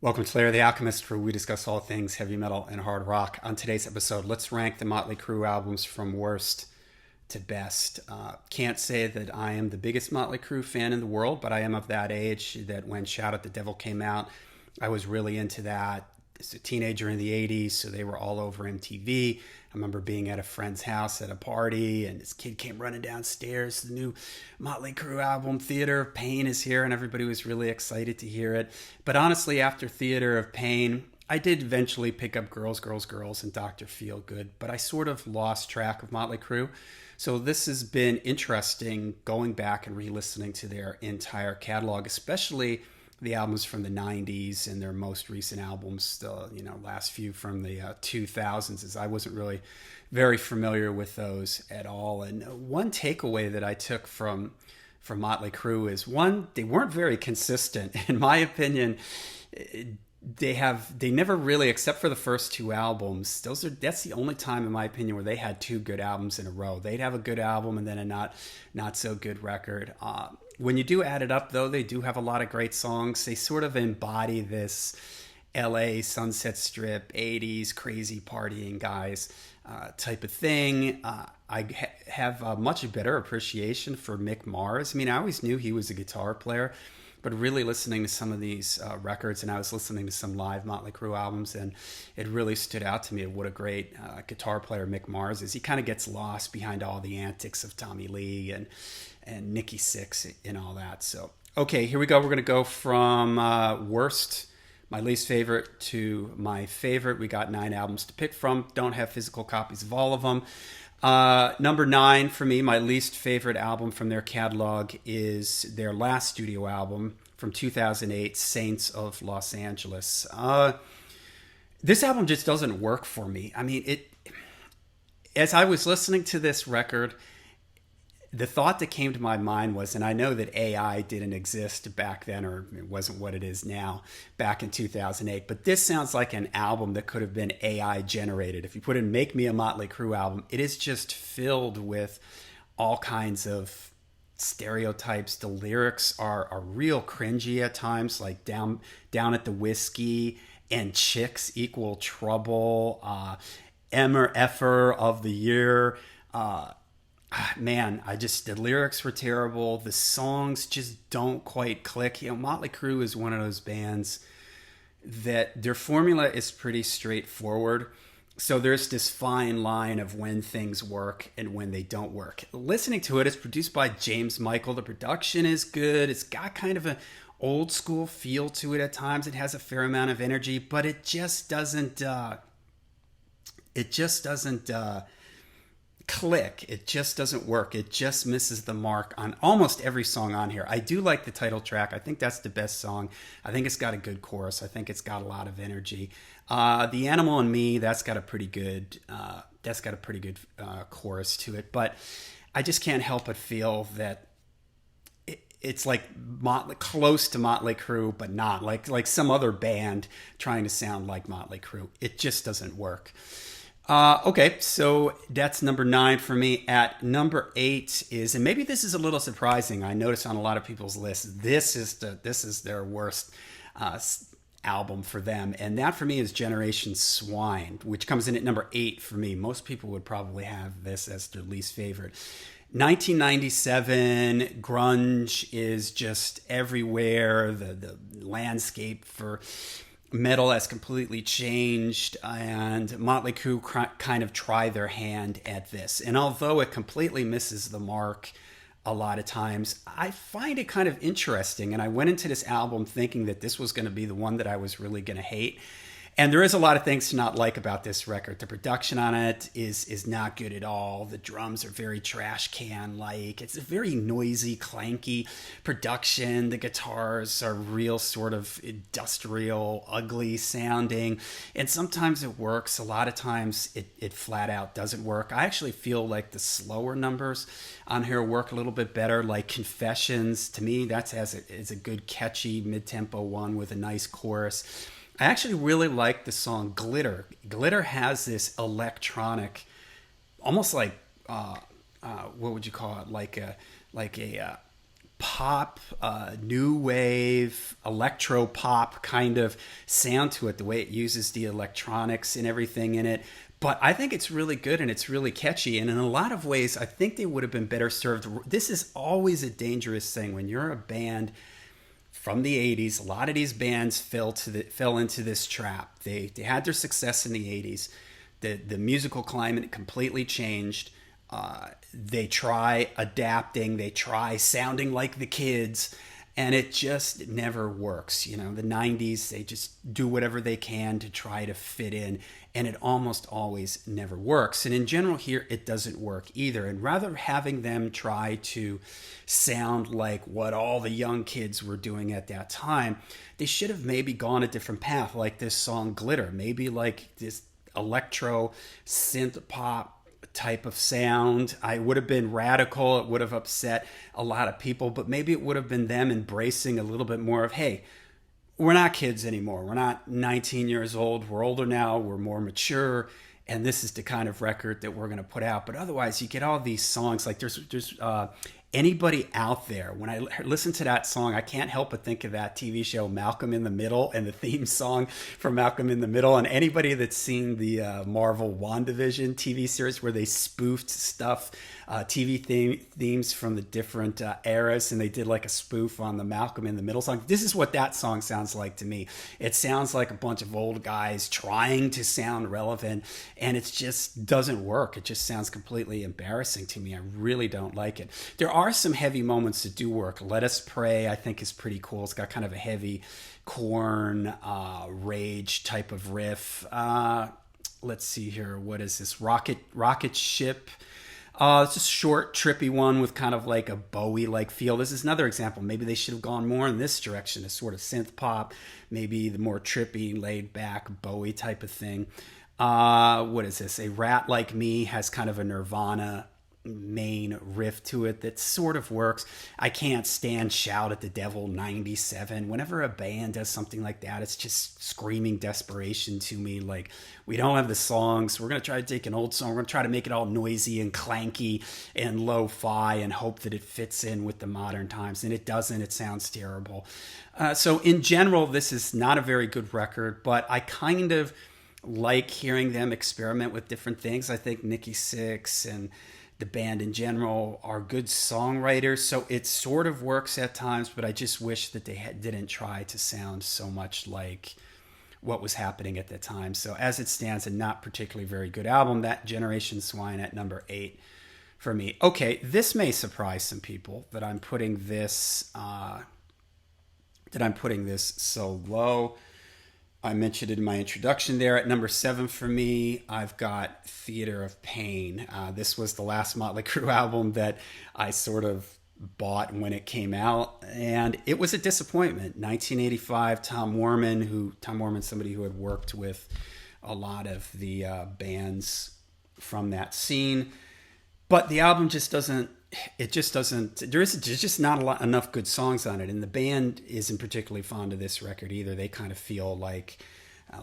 Welcome to Larry the Alchemist, where we discuss all things heavy metal and hard rock. On today's episode, let's rank the Motley Crue albums from worst to best. Can't say that I am the biggest Motley Crue fan in the world, but I am of that age that when Shout at the Devil came out, I was really into that. As a teenager in the 80s, so they were all over MTV. I remember being at a friend's house at a party, and this kid came running downstairs. The new Motley Crue album, Theater of Pain, is here, and everybody was really excited to hear it. But honestly, after Theater of Pain, I did eventually pick up Girls, Girls, Girls and Dr. Feelgood, but I sort of lost track of Motley Crue. So this has been interesting going back and re-listening to their entire catalog, especially the albums from the 90s and their most recent albums, the last few from the 2000s, as I wasn't really very familiar with those at all. And one takeaway that I took from Motley Crue is, one, they weren't very consistent. In my opinion, they never really, except for the first two albums, that's the only time in my opinion where they had two good albums in a row. They'd have a good album and then a not so good record. When you do add it up, though, they do have a lot of great songs. They sort of embody this LA Sunset Strip 80s crazy partying guys type of thing. I have a much better appreciation for Mick Mars. I mean, I always knew he was a guitar player, but really listening to some of these records, and I was listening to some live Motley Crue albums, and it really stood out to me what a great guitar player Mick Mars is. He kind of gets lost behind all the antics of Tommy Lee and Nikki Sixx and all that. So, okay, here we go. We're going to go from worst, my least favorite, to my favorite. We got 9 albums to pick from. Don't have physical copies of all of them. Number 9 for me, my least favorite album from their catalog, is their last studio album from 2008, Saints of Los Angeles. This album just doesn't work for me. I mean, as I was listening to this record, the thought that came to my mind was, and I know that AI didn't exist back then, or it wasn't what it is now, back in 2008, but this sounds like an album that could have been AI generated. If you put in Make Me a Motley Crue album, it is just filled with all kinds of stereotypes. The lyrics are real cringy at times, like down at the whiskey and chicks equal trouble, Emmer Effer of the year, man, the lyrics were terrible. The songs just don't quite click. Motley Crue is one of those bands that their formula is pretty straightforward. So there's this fine line of when things work and when they don't work. Listening to it, it's produced by James Michael. The production is good. It's got kind of an old school feel to it at times. It has a fair amount of energy, but it just doesn't click. It just doesn't work. It just misses the mark on almost every song on here. I do like the title track. I think that's the best song. I think it's got a good chorus. I think it's got a lot of energy. The Animal and Me, that's got a pretty good chorus to it. But I just can't help but feel that it's like close to Motley Crue, but not like some other band trying to sound like Motley Crue. It just doesn't work. Okay, so that's number 9 for me. At number 8 is, and maybe this is a little surprising, I noticed on a lot of people's lists, this is their worst album for them, and that for me is Generation Swine, which comes in at number 8 for me. Most people would probably have this as their least favorite. 1997, grunge is just everywhere. The landscape for metal has completely changed, and Motley Crue kind of try their hand at this. And although it completely misses the mark a lot of times, I find it kind of interesting. And I went into this album thinking that this was going to be the one that I was really going to hate. And there is a lot of things to not like about this record. The production on it is not good at all. The drums are very trash can-like. It's a very noisy, clanky production. The guitars are real sort of industrial, ugly sounding. And sometimes it works. A lot of times it flat out doesn't work. I actually feel like the slower numbers on here work a little bit better. Like Confessions, to me, that's as a good, catchy, mid-tempo one with a nice chorus. I actually really like the song Glitter. Glitter has this electronic, almost like what would you call it? Like a pop, new wave, electro pop kind of sound to it, the way it uses the electronics and everything in it. But I think it's really good and it's really catchy. And in a lot of ways, I think they would have been better served. This is always a dangerous thing when you're a band from the 80s. A lot of these bands fell into this trap. They had their success in the 80s. The musical climate completely changed. They try adapting, they try sounding like the kids, and it just never works. You know, the 90s, they just do whatever they can to try to fit in, and it almost always never works. And in general here, it doesn't work either. And rather having them try to sound like what all the young kids were doing at that time, they should have maybe gone a different path, like this song Glitter, maybe like this electro synth pop type of sound. I would have been radical. It would have upset a lot of people, but maybe it would have been them embracing a little bit more of, hey, we're not kids anymore. We're not 19 years old. We're older now. We're more mature. And this is the kind of record that we're going to put out. But otherwise, you get all these songs. Like there's anybody out there. When I listen to that song, I can't help but think of that TV show Malcolm in the Middle and the theme song from Malcolm in the Middle. And anybody that's seen the Marvel WandaVision TV series where they spoofed stuff, TV themes from the different eras, and they did like a spoof on the Malcolm in the Middle song. This is what that song sounds like to me. It sounds like a bunch of old guys trying to sound relevant, and it just doesn't work. It just sounds completely embarrassing to me. I really don't like it. There are some heavy moments that do work. Let Us Pray, I think, is pretty cool. It's got kind of a heavy Korn, Rage type of riff. Let's see here. What is this? Rocket Ship. It's a short, trippy one with kind of like a Bowie-like feel. This is another example. Maybe they should have gone more in this direction, a sort of synth pop, maybe the more trippy, laid-back Bowie type of thing. What is this? A Rat Like Me has kind of a Nirvana main riff to it that sort of works. I can't stand Shout at the Devil 97. Whenever a band does something like that, it's just screaming desperation to me. Like, we don't have the songs. We're going to try to take an old song. We're going to try to make it all noisy and clanky and lo-fi and hope that it fits in with the modern times. And it doesn't. It sounds terrible. So in general, this is not a very good record, but I kind of like hearing them experiment with different things. I think Nikki Sixx and the band in general are good songwriters, so it sort of works at times, but I just wish that they didn't try to sound so much like what was happening at the time. So as it stands, a not particularly very good album. That Generation Swine at number 8 for me. Okay, this may surprise some people that I'm putting this so low. I mentioned it in my introduction there. At number 7 for me, I've got Theater of Pain. This was the last Motley Crue album that I sort of bought when it came out, and it was a disappointment. 1985, Tom Worman's somebody who had worked with a lot of the bands from that scene. But the album just doesn't, there's just not enough good songs on it. And the band isn't particularly fond of this record either. They kind of feel like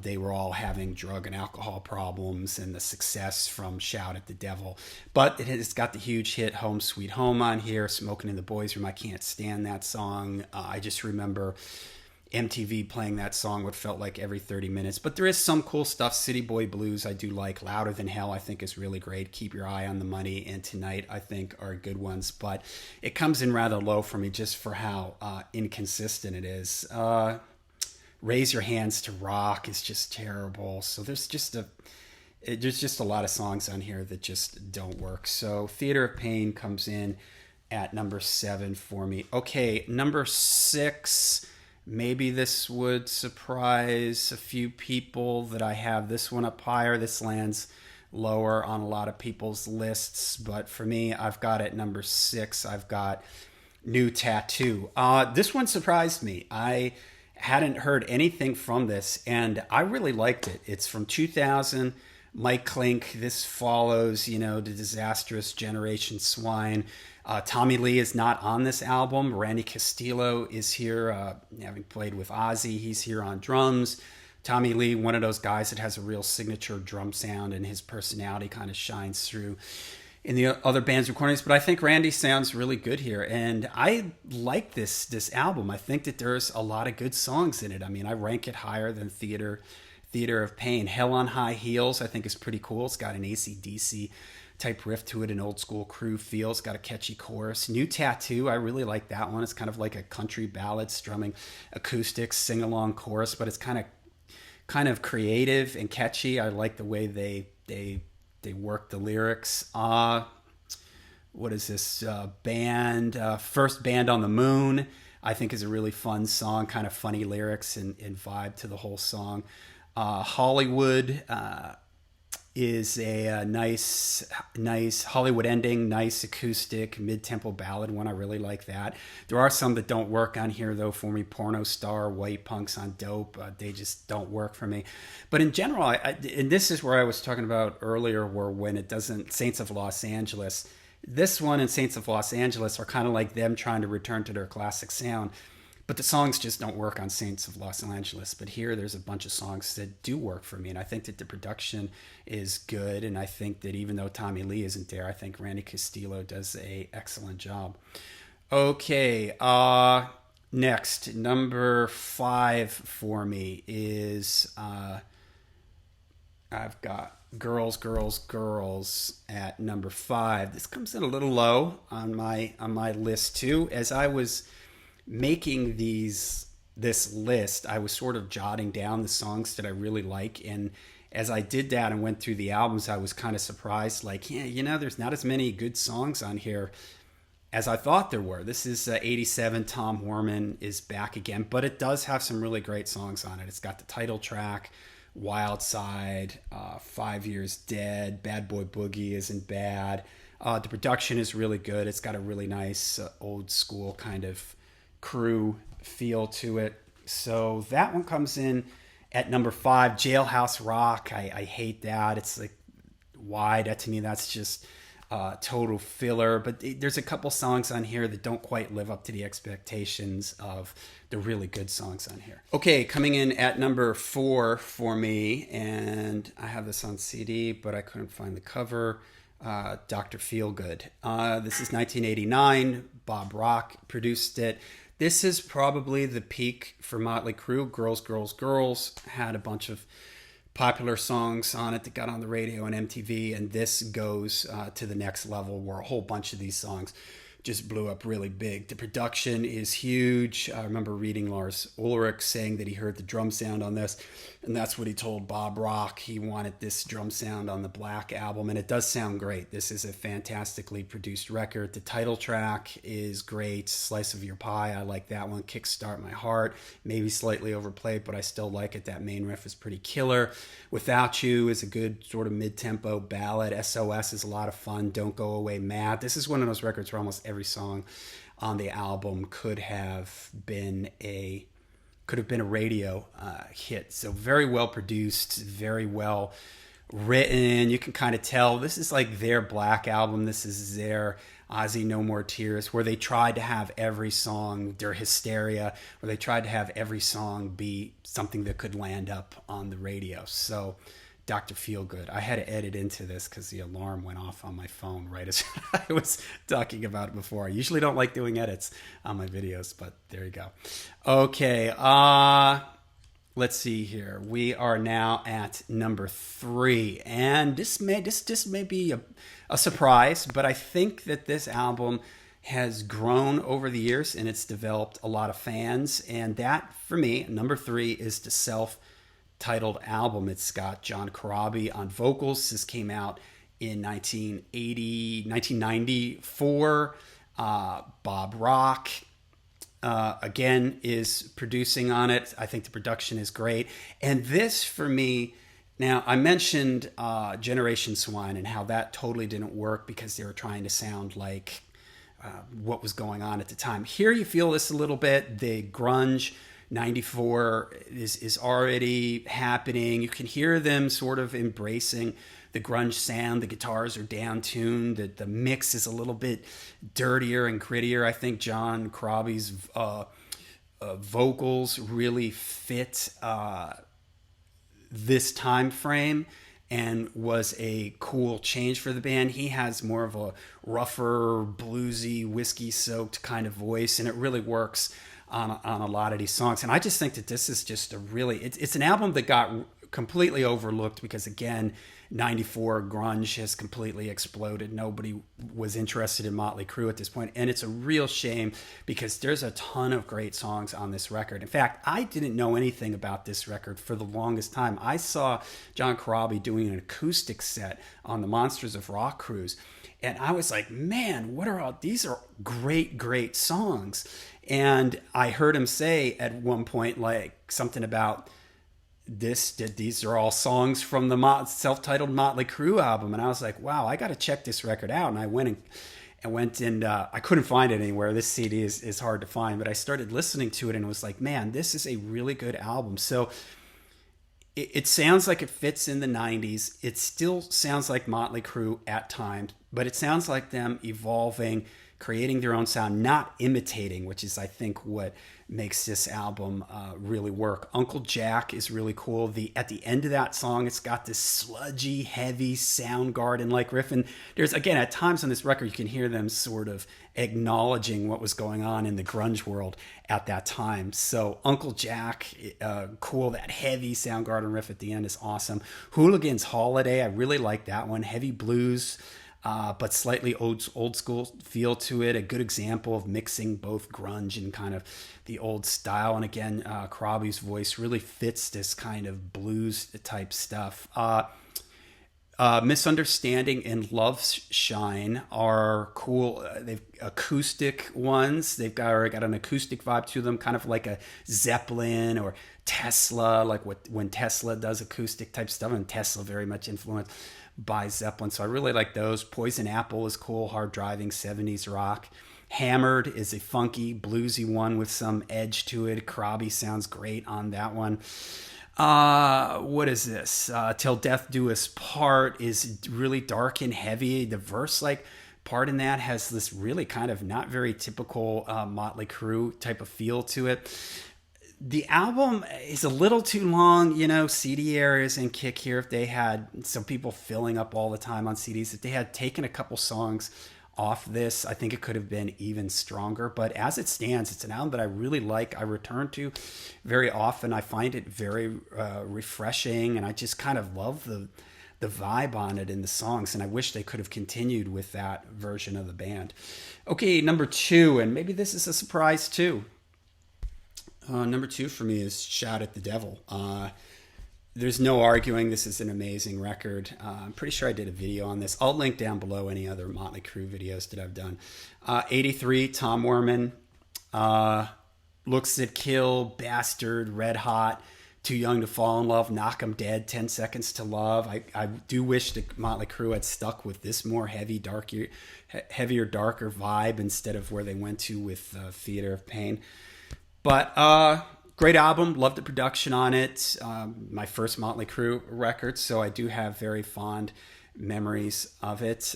they were all having drug and alcohol problems and the success from Shout at the Devil. But it's got the huge hit Home Sweet Home on here, Smoking in the Boys' Room. I can't stand that song. I just remember MTV playing that song what felt like every 30 minutes. But there is some cool stuff. City Boy Blues I do like. Louder Than Hell I think is really great. Keep Your Eye on the Money and Tonight I think are good ones. But it comes in rather low for me just for how inconsistent it is. Raise Your Hands to Rock is just terrible. So there's just a lot of songs on here that just don't work. So Theater of Pain comes in at number 7 for me. Okay, number 6... Maybe this would surprise a few people that I have this one up higher. This lands lower on a lot of people's lists. But for me, I've got at number 6, I've got New Tattoo. This one surprised me. I hadn't heard anything from this, and I really liked it. It's from 2000. Mike Klink. This follows, the disastrous Generation Swine. Tommy Lee is not on this album. Randy Castillo is here, having played with Ozzy. He's here on drums. Tommy Lee, one of those guys that has a real signature drum sound, and his personality kind of shines through. in the other band's recordings, but I think Randy sounds really good here, and I like this album. I think that there's a lot of good songs in it. I mean, I rank it higher than Theater of Pain. Hell on High Heels, I think, is pretty cool. It's got an AC/DC type riff to it, an old school Crue feel. It's got a catchy chorus. New Tattoo, I really like that one. It's kind of like a country ballad strumming acoustics, sing along chorus, but it's kind of creative and catchy. I like the way they work the lyrics. What is this band? First Band on the Moon, I think, is a really fun song, kind of funny lyrics and vibe to the whole song. Hollywood is a nice Hollywood ending, nice acoustic mid-tempo ballad one. I really like that. There are some that don't work on here though for me. Porno Star, White Punks on Dope, they just don't work for me. But in general, and this is where I was talking about earlier, where when it doesn't, Saints of Los Angeles, this one and Saints of Los Angeles are kind of like them trying to return to their classic sound. But the songs just don't work on Saints of Los Angeles. But here, there's a bunch of songs that do work for me. And I think that the production is good. And I think that even though Tommy Lee isn't there, I think Randy Castillo does an excellent job. Okay, next, number 5 for me is I've got Girls, Girls, Girls at number 5. This comes in a little low on my list too. As I was making this list, I was sort of jotting down the songs that I really like, and as I did that and went through the albums, I was kind of surprised, like, yeah, there's not as many good songs on here as I thought there were. This is 87, Tom Werman is back again, but it does have some really great songs on it. It's got the title track, Wild Side, 5 Years Dead, Bad Boy Boogie isn't bad. The production is really good. It's got a really nice old school kind of Crue feel to it. So that one comes in at number 5. Jailhouse Rock, I hate that. It's like, why? That, to me, that's just total filler. But there's a couple songs on here that don't quite live up to the expectations of the really good songs on here. Okay, coming in at number 4 for me, and I have this on CD, but I couldn't find the cover. Dr. Feelgood. This is 1989. Bob Rock produced it. This is probably the peak for Motley Crue. Girls, Girls, Girls had a bunch of popular songs on it that got on the radio and MTV, and this goes to the next level where a whole bunch of these songs just blew up really big. The production is huge. I remember reading Lars Ulrich saying that he heard the drum sound on this, and that's what he told Bob Rock. He wanted this drum sound on the Black album, and it does sound great. This is a fantastically produced record. The title track is great. Slice of Your Pie, I like that one. Kickstart My Heart, maybe slightly overplayed, but I still like it. That main riff is pretty killer. Without You is a good sort of mid-tempo ballad. SOS is a lot of fun. Don't Go Away Mad. This is one of those records where almost every song on the album could have been a radio hit. So very well produced, very well written. You can kind of tell this is like their Black album. This is their Ozzy No More Tears, where they tried to have every song, their Hysteria, where they tried to have every song be something that could land up on the radio. So Dr. Feelgood. I had to edit into this because the alarm went off on my phone right as I was talking about it before. I usually don't like doing edits on my videos, but there you go. Okay, let's see here. We are now at number 3, and this may be a surprise, but I think that this album has grown over the years and it's developed a lot of fans, and that, for me, number 3 is the self-titled album. It's got John Corabi on vocals. This came out in 1994. Bob Rock again is producing on it. I think the production is great, and this, for me, now I mentioned Generation Swine and how that totally didn't work because they were trying to sound like what was going on at the time. Here you feel this a little bit. The grunge 94 is already happening. You can hear them sort of embracing the grunge sound. The guitars are down-tuned. The mix is a little bit dirtier and grittier. I think John Corabi's vocals really fit this time frame. and was a cool change for the band. He has more of a rougher, bluesy, whiskey-soaked kind of voice, and it really works on a lot of these songs. And I just think that this is just a really, it's an album that got completely overlooked because, again, 94 grunge has completely exploded. Nobody was interested in Motley Crue at this point, and it's a real shame because there's a ton of great songs on this record. In fact, I didn't know anything about this record for the longest time. I saw John Corabi doing an acoustic set on the Monsters of Rock cruise, and I was like, man, what are all these? Are great songs. And I heard him say at one point, like, something about these are all songs from the self-titled Motley Crue album. And I was like, wow, I got to check this record out. And I went and I couldn't find it anywhere. This CD is hard to find, but I started listening to it and was like, man, this is a really good album. So it sounds like it fits in the 90s. It still sounds like Motley Crue at times, but it sounds like them evolving, creating their own sound, not imitating, which is, I think, what makes this album really work. Uncle Jack is really cool. At the end of that song, it's got this sludgy, heavy Soundgarden-like riff. And there's, again, at times on this record, you can hear them sort of acknowledging what was going on in the grunge world at that time. So Uncle Jack, cool. That heavy Soundgarden riff at the end is awesome. Hooligan's Holiday, I really like that one. Heavy blues, but slightly old school feel to it. A good example of mixing both grunge and kind of the old style. And again, Corabi's voice really fits this kind of blues type stuff. Misunderstanding and Love Shine are cool. They've acoustic ones. They've got an acoustic vibe to them, kind of like a Zeppelin or Tesla, like when Tesla does acoustic type stuff, and Tesla very much influenced by Zeppelin. So I really like those. Poison Apple is cool, hard driving 70s rock. Hammered is a funky, bluesy one with some edge to it. Corabi sounds great on that one. What is this? Till Death Do Us Part is really dark and heavy. The verse, like, part in that has this really kind of not very typical Motley Crue type of feel to it. The album is a little too long, CD errors and kick here. If they had some people filling up all the time on CDs, if they had taken a couple songs off this, I think it could have been even stronger. But as it stands, it's an album that I really like. I return to very often. I find it very refreshing, and I just kind of love the vibe on it in the songs, and I wish they could have continued with that version of the band. Okay, number 2, and maybe this is a surprise too. Number 2 for me is Shout at the Devil. There's no arguing this is an amazing record. I'm pretty sure I did a video on this. I'll link down below any other Motley Crue videos that I've done. 83, Tom Werman. Looks That Kill, Bastard, Red Hot, Too Young to Fall in Love, Knock 'Em Dead, 10 Seconds to Love. I do wish the Motley Crue had stuck with this more heavier, darker vibe instead of where they went to with Theater of Pain. But great album. Love the production on it. My first Motley Crue record, so I do have very fond memories of it.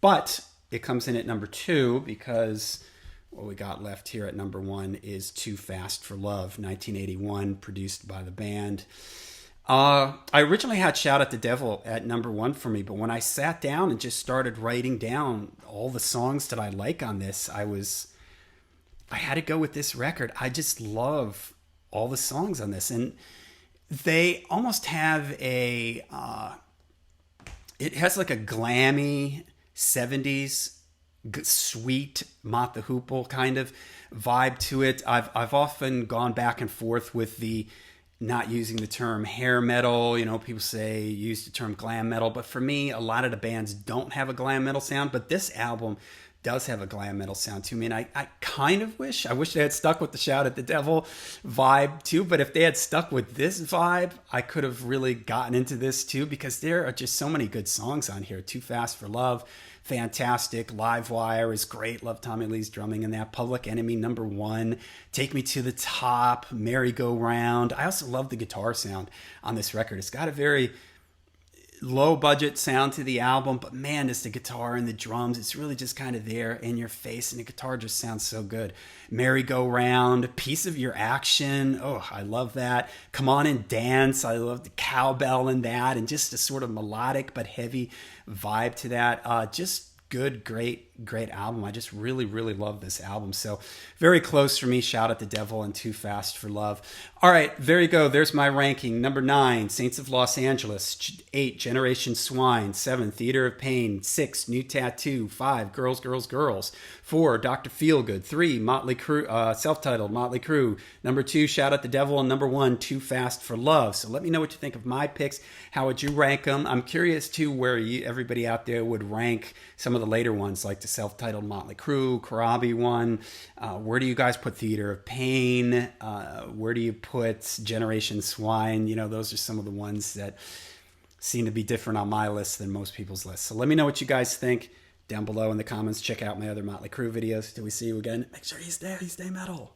But it comes in at number 2 because what we got left here at number 1 is Too Fast for Love, 1981, produced by the band. I originally had Shout at the Devil at number 1 for me, but when I sat down and just started writing down all the songs that I like on this, I had to go with this record. I just love all the songs on this. And they almost have it has like a glammy 70s sweet Mott the Hoople kind of vibe to it. I've often gone back and forth with the not using the term hair metal. People say use the term glam metal. But for me, a lot of the bands don't have a glam metal sound. But this album does have a glam metal sound to me, and I kind of wish they had stuck with the Shout at the Devil vibe too. But if they had stuck with this vibe, I could have really gotten into this too, because there are just so many good songs on here. Too Fast for Love, fantastic. Live Wire is great. Love Tommy Lee's drumming in that. Public Enemy number 1, Take Me to the Top, Merry Go Round. I also love the guitar sound on this record. It's got a very low budget sound to the album, but man, it's the guitar and the drums. It's really just kind of there in your face, and the guitar just sounds so good. Merry-Go-Round, Piece of Your Action. Oh, I love that. Come On and Dance. I love the cowbell in that, and just a sort of melodic but heavy vibe to that. Just good, great album. I just really, really love this album. So very close for me. Shout out The Devil and Too Fast for Love. All right, there you go. There's my ranking. Number 9, Saints of Los Angeles. 8, Generation Swine. 7, Theater of Pain. 6, New Tattoo. 5, Girls, Girls, Girls. 4, Dr. Feelgood. 3, Motley Crue, self-titled Motley Crue. Number 2, Shout Out The Devil. And number 1, Too Fast for Love. So let me know what you think of my picks. How would you rank them? I'm curious too where everybody out there would rank some of the later ones, like the self-titled Motley Crue, Karabi one. Where do you guys put Theater of Pain? Where do you put Generation Swine? You know, those are some of the ones that seem to be different on my list than most people's lists. So let me know what you guys think down below in the comments. Check out my other Motley Crue videos. Till we see you again, make sure you stay metal.